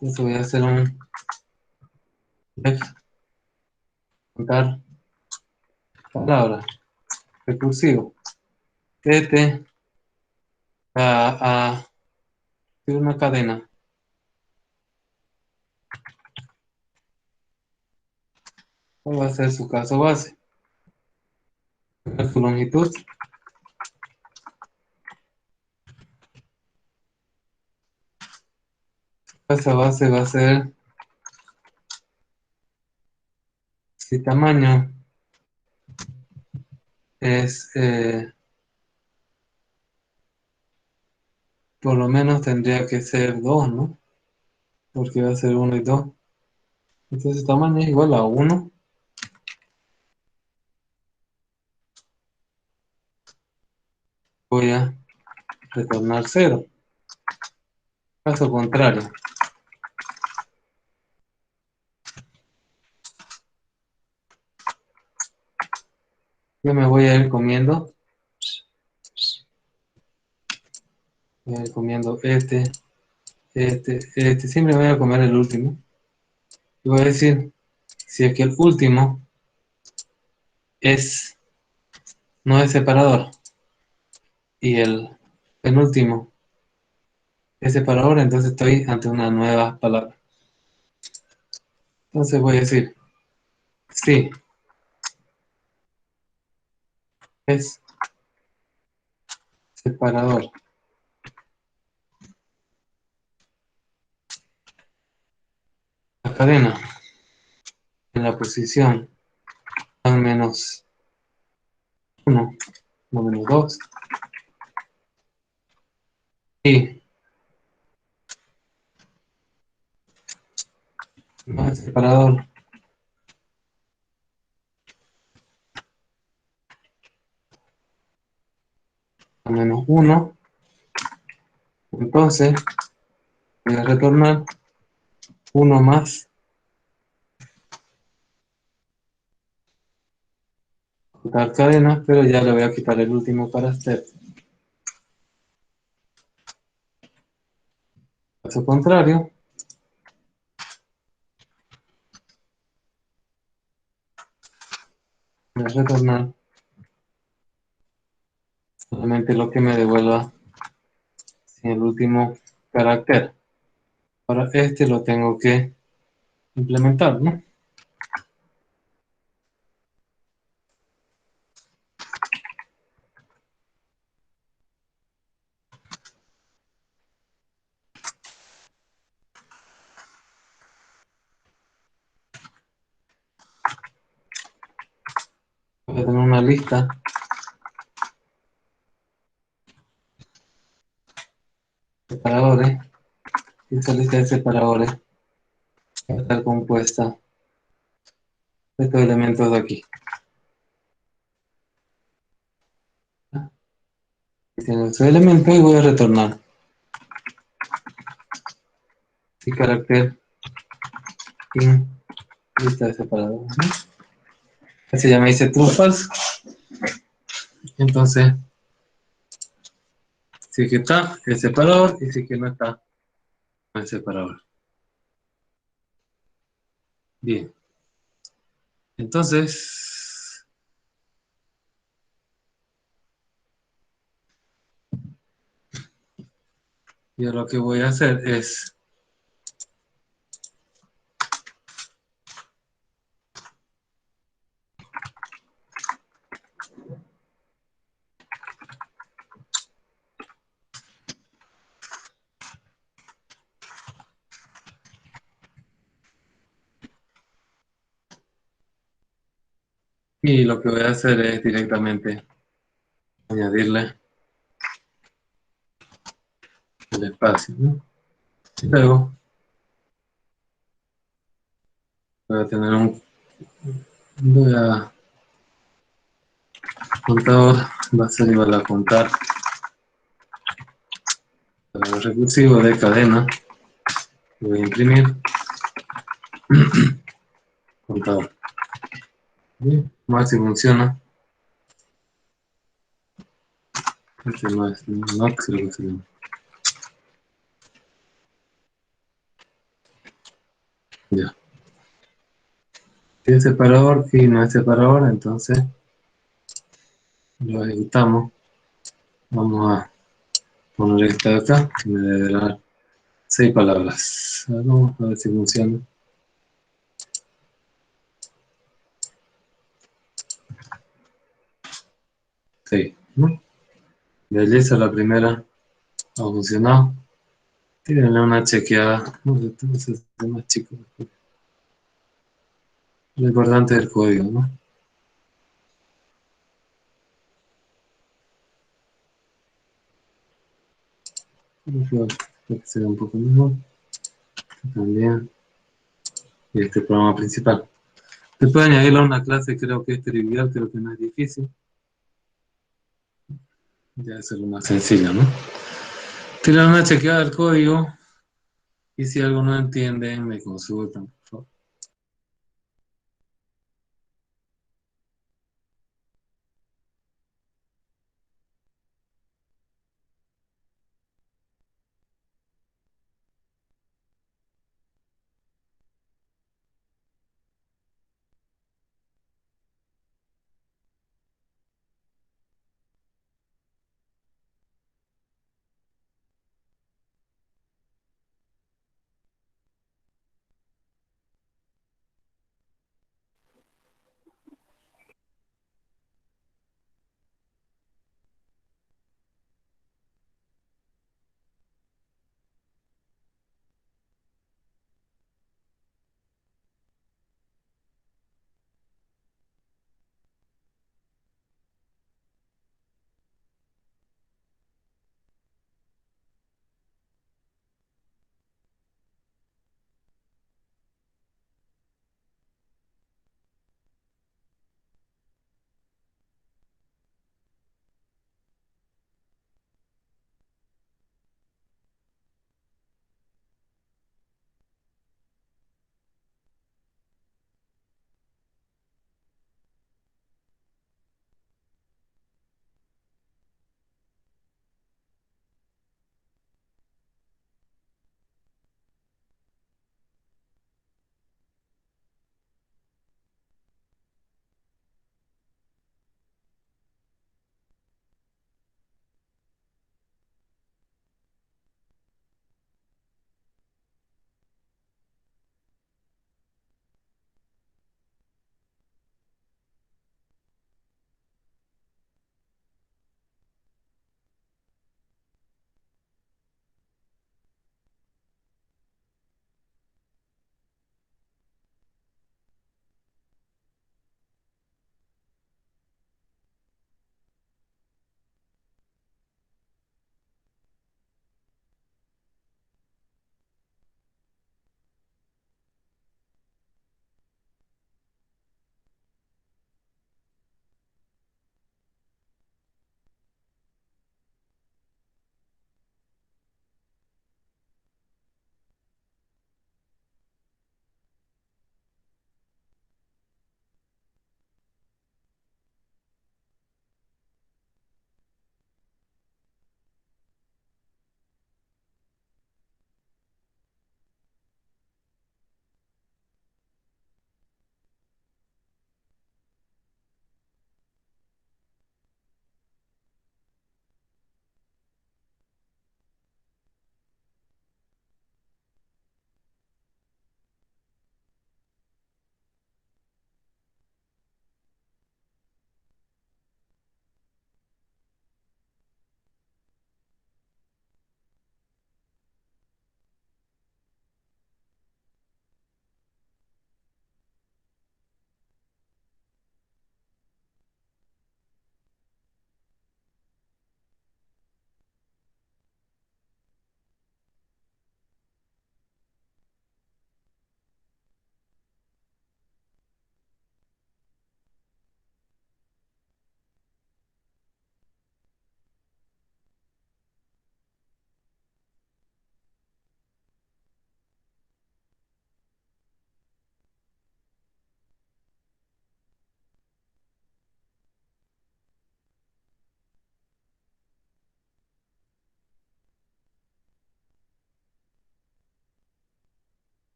Entonces voy a hacer un def contar palabras recursivo. Este a una cadena. ¿Cuál va a ser su caso base? Su longitud. Esa base va a ser si tamaño es, por lo menos tendría que ser 2, ¿no? porque va a ser 1 y 2. Entonces tamaño es igual a 1. Voy a retornar 0. Caso contrario. Yo me voy a ir comiendo. Voy a ir comiendo este. Siempre voy a comer el último. Y voy a decir, si es que el último no es separador y el penúltimo es separador, entonces estoy ante una nueva palabra. Entonces voy a decir, sí, es separador. La cadena en la posición al menos 1, no menos 2, y no es separador a menos 1, entonces voy a retornar 1 más quitar cadena, pero ya le voy a quitar el último para step. Caso contrario, voy a retornar solamente lo que me devuelva sin el último carácter. Ahora este lo tengo que implementar, ¿no? Voy a tener una lista de separadores y esta lista de separadores va a estar compuesta de estos elementos de aquí. Tengo ese elemento y voy a retornar el carácter in lista de separadores, ¿no? Así ya me dice true false. Entonces, si es que está el separador y si es que no está el separador. Bien. Entonces, yo lo que voy a hacer es y lo que voy a hacer es directamente añadirle el espacio, ¿no? Y luego voy a tener voy a contador, va a ser igual a contar el recursivo de cadena, voy a imprimir contador. Bien, vamos a ver si funciona. Este no es no, creo que se llama. Ya. Si es separador y no es separador, entonces lo ejecutamos. Vamos a poner esta de acá, que me debe dar 6 palabras. Vamos a ver si funciona. Sí, ¿no? Belleza, la primera ha funcionado. Tírenle una chequeada. No sé, entonces es más chico. Lo importante es el código, ¿no? Creo que sea un poco mejor. también. Y este programa principal. Después añadirlo a una clase, creo que es trivial, creo que no es difícil. Ya eso es lo más sencillo, ¿no? Tirar una chequeada del código y si algo no entienden, me consultan, por favor.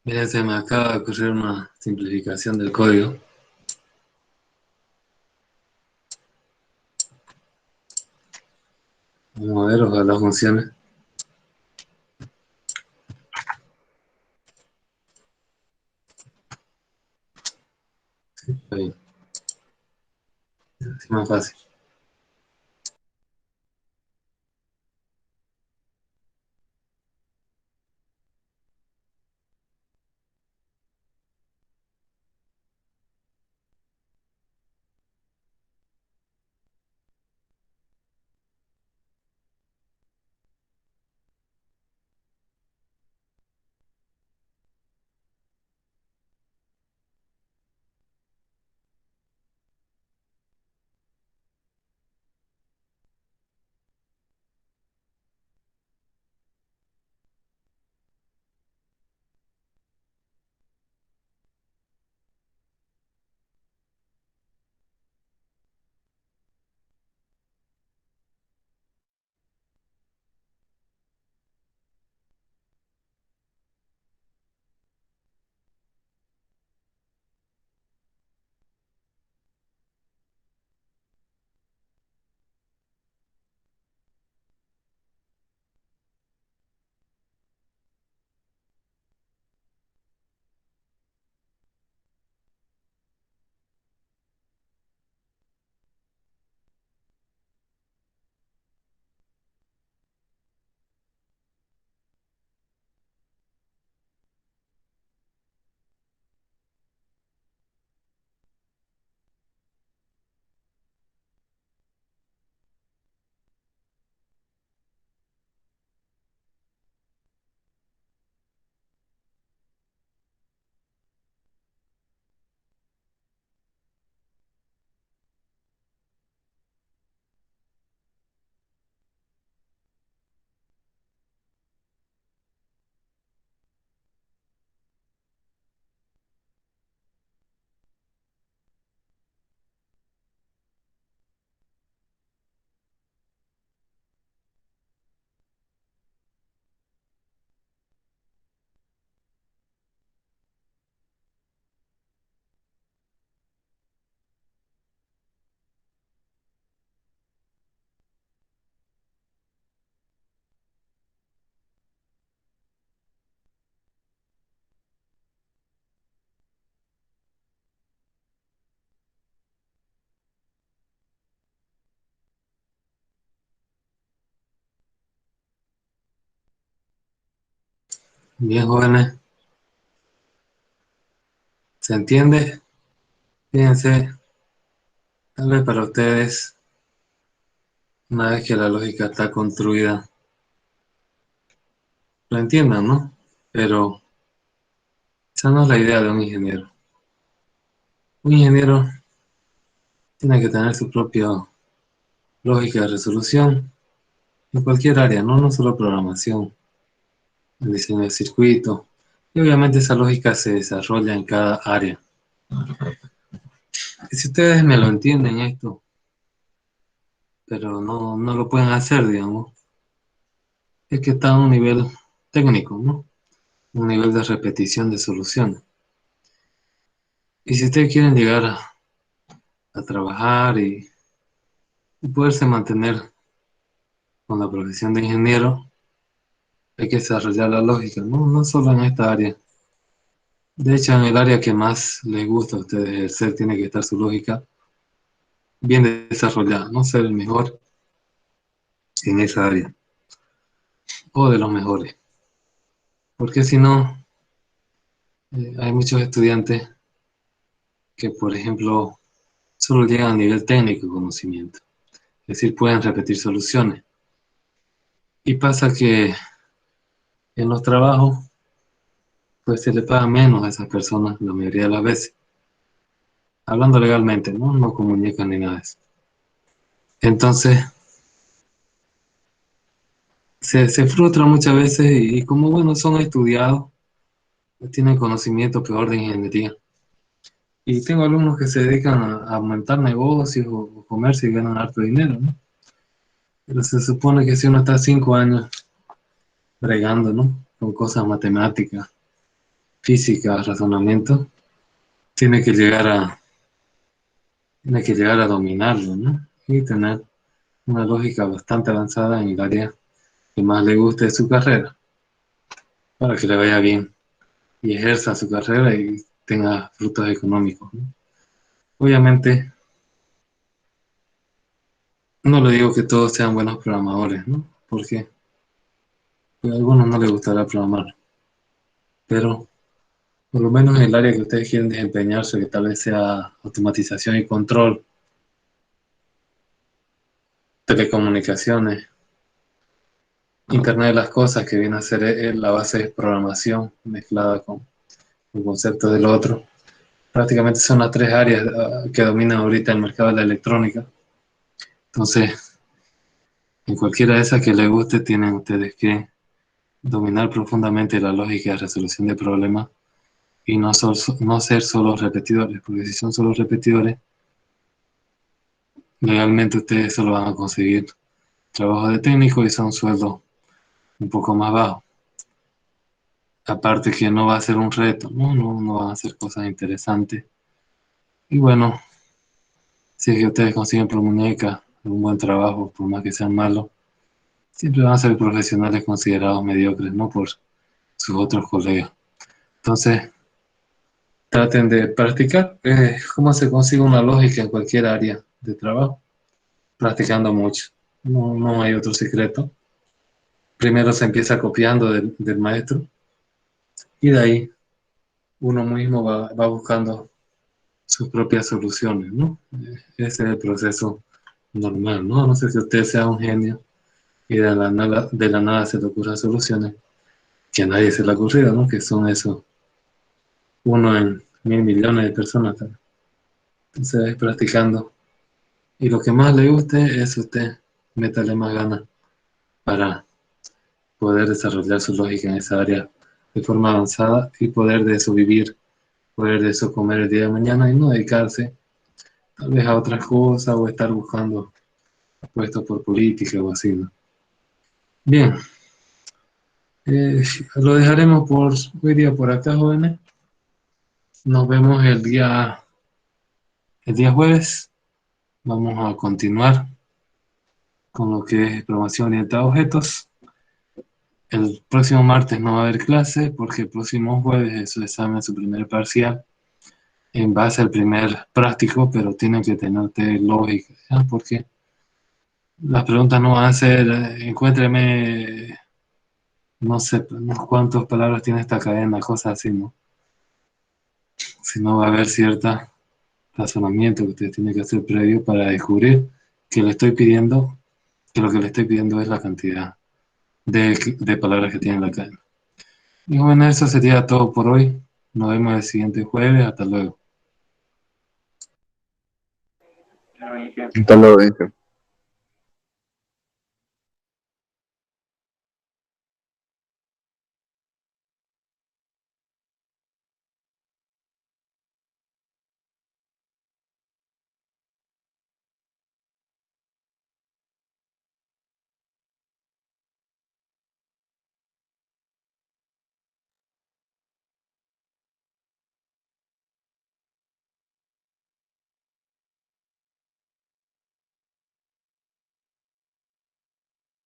Mira, se me acaba de ocurrir una simplificación del código. Vamos a ver, ojalá funcione. Sí, está bien. Es más fácil. Bien, jóvenes. ¿Se entiende? Fíjense, tal vez para ustedes, una vez que la lógica está construida, lo entiendan, ¿no? Pero esa no es la idea de un ingeniero. Un ingeniero tiene que tener su propia lógica de resolución en cualquier área, ¿no? No solo programación, el diseño de circuito. Y obviamente esa lógica se desarrolla en cada área. Y si ustedes me lo entienden esto, pero no lo pueden hacer, digamos, es que está a un nivel técnico, ¿no? Un nivel de repetición de soluciones. Y si ustedes quieren llegar a trabajar y poderse mantener con la profesión de ingeniero, hay que desarrollar la lógica, ¿no? No solo en esta área. De hecho, en el área que más les gusta a ustedes ejercer, tiene que estar su lógica bien desarrollada, no ser el mejor en esa área, o de los mejores. Porque si no, hay muchos estudiantes que, por ejemplo, solo llegan a nivel técnico de conocimiento. Es decir, pueden repetir soluciones. Y pasa que en los trabajos, pues se le paga menos a esas personas la mayoría de las veces. Hablando legalmente, ¿no? No con muñecas ni nada de eso. Entonces, se frustran muchas veces y como, bueno, son estudiados, pues tienen conocimiento peor de ingeniería. Y tengo alumnos que se dedican a montar negocios o comercio y ganan harto dinero, ¿no? Pero se supone que si uno está 5 años bregando, ¿no? Con cosas matemáticas, física, razonamiento, tiene que llegar a, tiene que llegar a dominarlo, ¿no? Y tener una lógica bastante avanzada en el área que más le guste de su carrera, para que le vaya bien y ejerza su carrera y tenga frutos económicos, ¿no? Obviamente, no le digo que todos sean buenos programadores, ¿no? Porque a algunos no les gustará programar, pero por lo menos en el área que ustedes quieren desempeñarse, que tal vez sea automatización y control, telecomunicaciones, Internet de las cosas, que viene a ser la base de programación mezclada con el concepto del otro. Prácticamente son las tres áreas que dominan ahorita el mercado de la electrónica. Entonces, en cualquiera de esas que les guste, tienen ustedes que dominar profundamente la lógica de resolución de problemas y no ser solo repetidores, porque si son solo repetidores, legalmente ustedes solo van a conseguir trabajo de técnico y son sueldos un poco más bajos. Aparte que no va a ser un reto, no van a hacer cosas interesantes. Y bueno, si es que ustedes consiguen por muñeca un buen trabajo, por más que sean malos, siempre van a ser profesionales considerados mediocres, no por sus otros colegas. Entonces, traten de practicar cómo se consigue una lógica en cualquier área de trabajo, practicando mucho. No hay otro secreto. Primero se empieza copiando del maestro y de ahí uno mismo va buscando sus propias soluciones, ¿no? Ese es el proceso normal, ¿no? No sé si usted sea un genio y de la nada se le ocurran soluciones que a nadie se le ha ocurrido, ¿no? Que son eso, uno en 1.000 millones de personas. ¿Tal? Entonces, practicando. Y lo que más le guste es usted, métale más ganas para poder desarrollar su lógica en esa área de forma avanzada y poder de eso vivir, poder de eso comer el día de mañana y no dedicarse tal vez a otras cosas o estar buscando puestos por política o así, ¿no? Bien, eh, lo dejaremos por hoy día por acá, jóvenes. Nos vemos el día jueves. Vamos a continuar con lo que es programación orientada a objetos. El próximo martes no va a haber clase porque el próximo jueves es su examen, su primer parcial, en base al primer práctico, pero tienen que tenerte lógica, ¿ya? Porque las preguntas no van a ser, encuéntreme, no sé, no cuántas palabras tiene esta cadena, cosas así, ¿no? Sino va a haber cierto razonamiento que usted tiene que hacer previo para descubrir que le estoy pidiendo, que lo que le estoy pidiendo es la cantidad de palabras que tiene la cadena. Y bueno, eso sería todo por hoy. Nos vemos el siguiente jueves. Hasta luego. Hasta luego, dice.